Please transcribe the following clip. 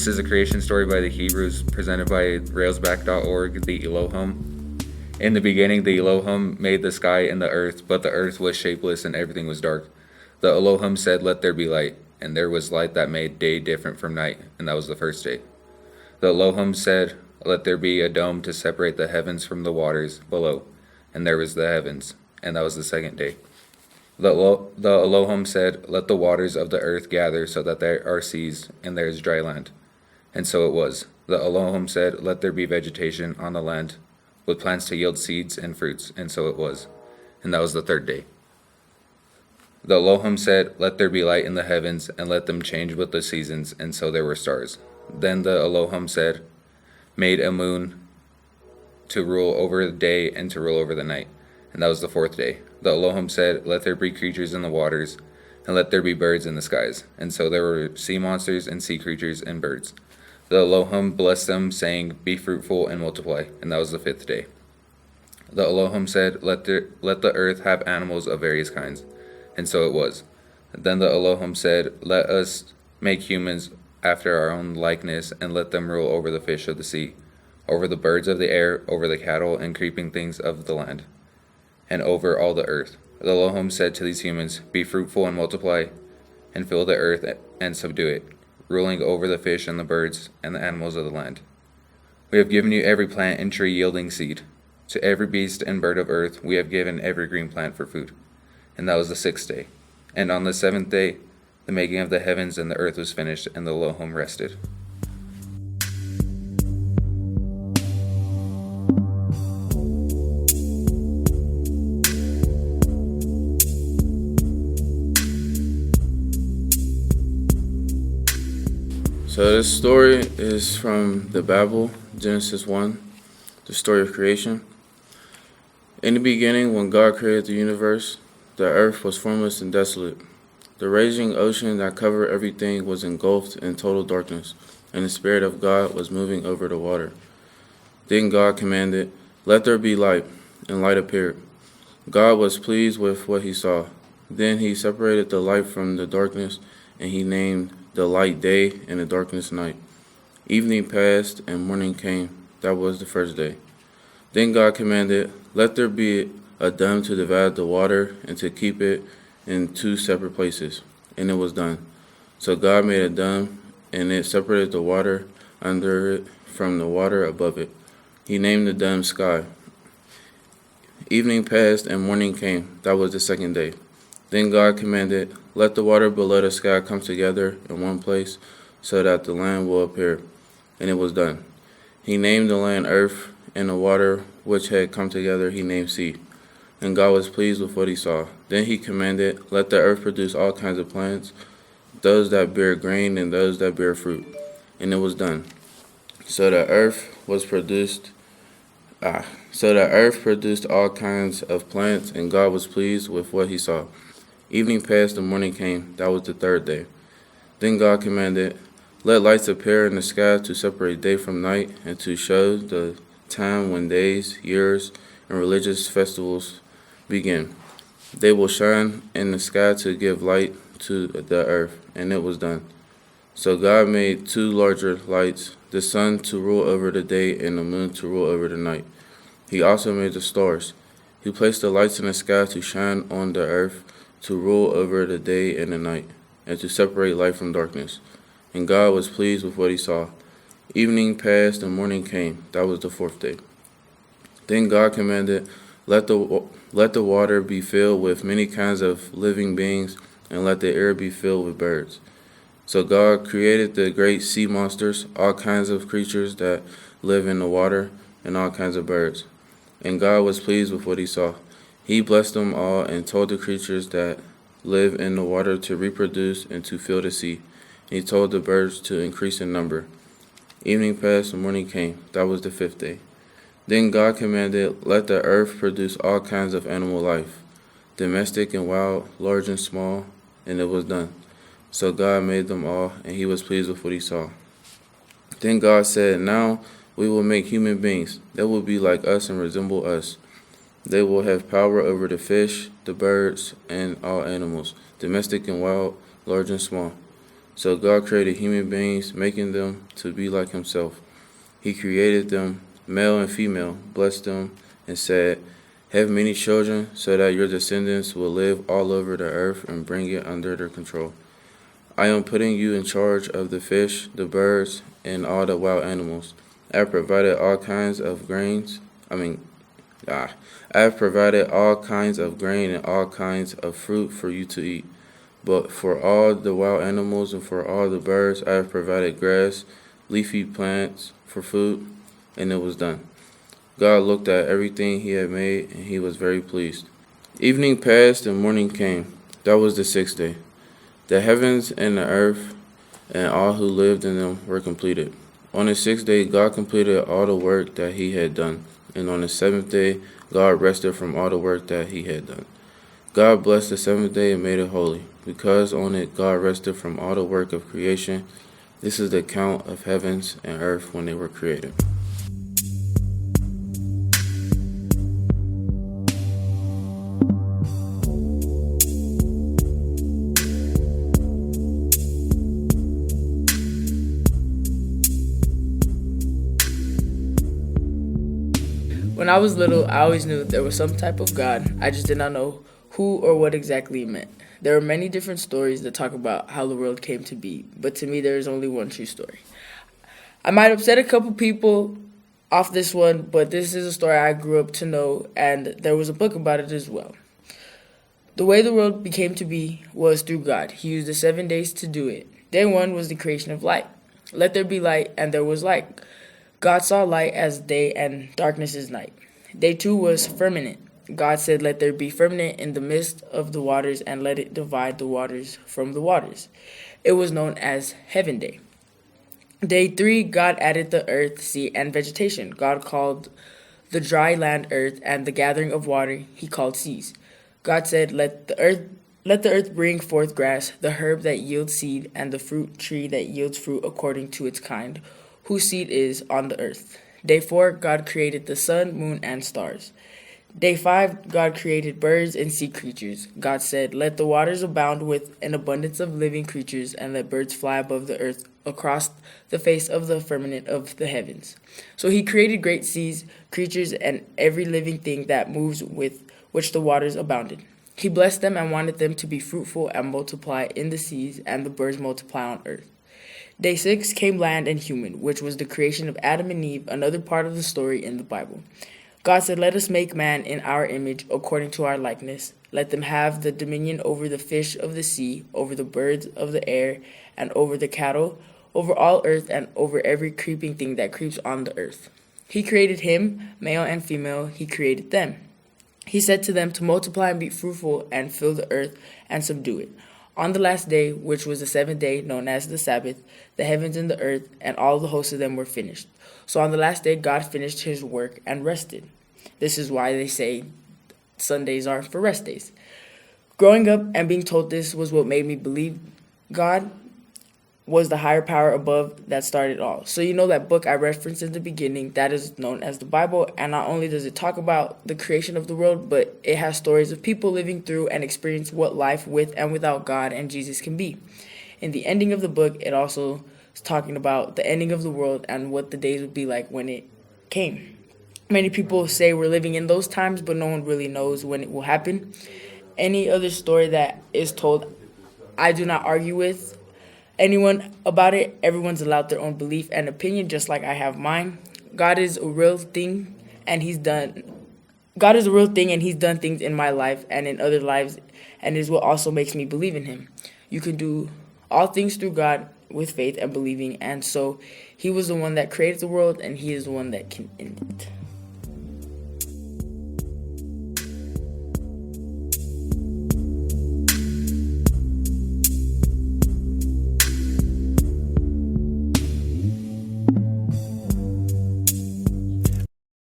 This is a creation story by the Hebrews, presented by railsback.org, the Elohim. In the beginning, the Elohim made the sky and the earth, but the earth was shapeless and everything was dark. The Elohim said, "Let there be light," and there was light that made day different from night, and that was the first day. The Elohim said, "Let there be a dome to separate the heavens from the waters below," and there was the heavens, and that was the second day. The Elohim said, "Let the waters of the earth gather so that there are seas, and there is dry land." And so it was. The Elohim said, "Let there be vegetation on the land, with plants to yield seeds and fruits," and so it was. And that was the third day. The Elohim said, "Let there be light in the heavens, and let them change with the seasons," and so there were stars. Then the Elohim said, made a moon to rule over the day and to rule over the night, and that was the fourth day. The Elohim said, "Let there be creatures in the waters, and let there be birds in the skies." And so there were sea monsters and sea creatures and birds. The Elohim blessed them, saying, "Be fruitful and multiply," and that was the fifth day. The Elohim said, let the earth have animals of various kinds," and so it was. Then the Elohim said, "Let us make humans after our own likeness, and let them rule over the fish of the sea, over the birds of the air, over the cattle and creeping things of the land, and over all the earth." The Elohim said to these humans, "Be fruitful and multiply, and fill the earth and subdue it, ruling over the fish and the birds and the animals of the land. We have given you every plant and tree yielding seed. To every beast and bird of earth we have given every green plant for food." And that was the sixth day. And on the seventh day, the making of the heavens and the earth was finished, and the Elohim rested. So this story is from the Bible, Genesis 1, the story of creation. In the beginning, when God created the universe, the earth was formless and desolate. The raging ocean that covered everything was engulfed in total darkness, and the Spirit of God was moving over the water. Then God commanded, "Let there be light," and light appeared. God was pleased with what he saw. Then he separated the light from the darkness, and he named the light day and the darkness night. Evening passed and morning came. That was the first day. Then God commanded, "Let there be a dome to divide the water and to keep it in two separate places." And it was done. So God made a dome, and it separated the water under it from the water above it. He named the dome Sky. Evening passed and morning came. That was the second day. Then God commanded, "Let the water below the sky come together in one place, so that the land will appear." And it was done. He named the land Earth, and the water which had come together he named Sea. And God was pleased with what he saw. Then he commanded, "Let the earth produce all kinds of plants, those that bear grain and those that bear fruit." And it was done. So the earth produced all kinds of plants, and God was pleased with what he saw. Evening passed and morning came. That was the third day. Then God commanded, "Let lights appear in the sky to separate day from night, and to show the time when days, years, and religious festivals begin. They will shine in the sky to give light to the earth." And it was done. So God made two larger lights, the sun to rule over the day and the moon to rule over the night. He also made the stars. He placed the lights in the sky to shine on the earth, to rule over the day and the night, and to separate light from darkness. And God was pleased with what he saw. Evening passed and morning came. That was the fourth day. Then God commanded, Let the water be filled with many kinds of living beings, and let the air be filled with birds." So God created the great sea monsters, all kinds of creatures that live in the water, and all kinds of birds. And God was pleased with what he saw. He blessed them all and told the creatures that live in the water to reproduce and to fill the sea. And he told the birds to increase in number. Evening passed and morning came. That was the fifth day. Then God commanded, "Let the earth produce all kinds of animal life, domestic and wild, large and small," and it was done. So God made them all, and he was pleased with what he saw. Then God said, "Now we will make human beings. They will be like us and resemble us. They will have power over the fish, the birds, and all animals, domestic and wild, large and small." So God created human beings, making them to be like himself. He created them, male and female, blessed them, and said, "Have many children, so that your descendants will live all over the earth and bring it under their control. I am putting you in charge of the fish, the birds, and all the wild animals. I have provided all kinds of grains. I have provided all kinds of grain and all kinds of fruit for you to eat. But for all the wild animals and for all the birds, I have provided grass, leafy plants for food," and it was done. God looked at everything he had made, and he was very pleased. Evening passed and morning came. That was the sixth day. The heavens and the earth and all who lived in them were completed. On the sixth day, God completed all the work that he had done. And on the seventh day, God rested from all the work that he had done. God blessed the seventh day and made it holy, because on it God rested from all the work of creation. This is the account of heavens and earth when they were created. When I was little, I always knew there was some type of God. I just did not know who or what exactly it meant. There are many different stories that talk about how the world came to be, but to me there is only one true story. I might upset a couple people off this one, but this is a story I grew up to know, and there was a book about it as well. The way the world became to be was through God. He used the 7 days to do it. Day 1 was the creation of light. Let there be light, and there was light. God saw light as day and darkness as night. Day 2 was firmament. God said, "Let there be firmament in the midst of the waters, and let it divide the waters from the waters." It was known as Heaven Day. Day 3, God added the earth, sea, and vegetation. God called the dry land earth, and the gathering of water he called seas. God said, Let the earth bring forth grass, the herb that yields seed, and the fruit tree that yields fruit according to its kind, whose seed is on the earth." Day 4, God created the sun, moon, and stars. Day 5, God created birds and sea creatures. God said, "Let the waters abound with an abundance of living creatures, and let birds fly above the earth across the face of the firmament of the heavens." So he created great seas, creatures, and every living thing that moves with which the waters abounded. He blessed them and wanted them to be fruitful and multiply in the seas, and the birds multiply on earth. Day 6 came land and human, which was the creation of Adam and Eve, another part of the story in the Bible. God said, "Let us make man in our image, according to our likeness. Let them have the dominion over the fish of the sea, over the birds of the air, and over the cattle, over all earth, and over every creeping thing that creeps on the earth." He created him, male and female, he created them. He said to them to multiply and be fruitful and fill the earth and subdue it. On the last day, which was the seventh day, known as the Sabbath, the heavens and the earth and all the hosts of them were finished. So on the last day, God finished his work and rested. This is why they say Sundays are for rest days. Growing up and being told this was what made me believe God was the higher power above that started all. So you know that book I referenced in the beginning, that is known as the Bible, and not only does it talk about the creation of the world, but it has stories of people living through and experience what life with and without God and Jesus can be. In the ending of the book, it also is talking about the ending of the world and what the days would be like when it came. Many people say we're living in those times, but no one really knows when it will happen. Any other story that is told, I do not argue with anyone about it. Everyone's allowed their own belief and opinion, just like I have mine. God is a real thing, and He's done things in my life and in other lives, and is what also makes me believe in Him. You can do all things through God with faith and believing, and so He was the one that created the world, and He is the one that can end it.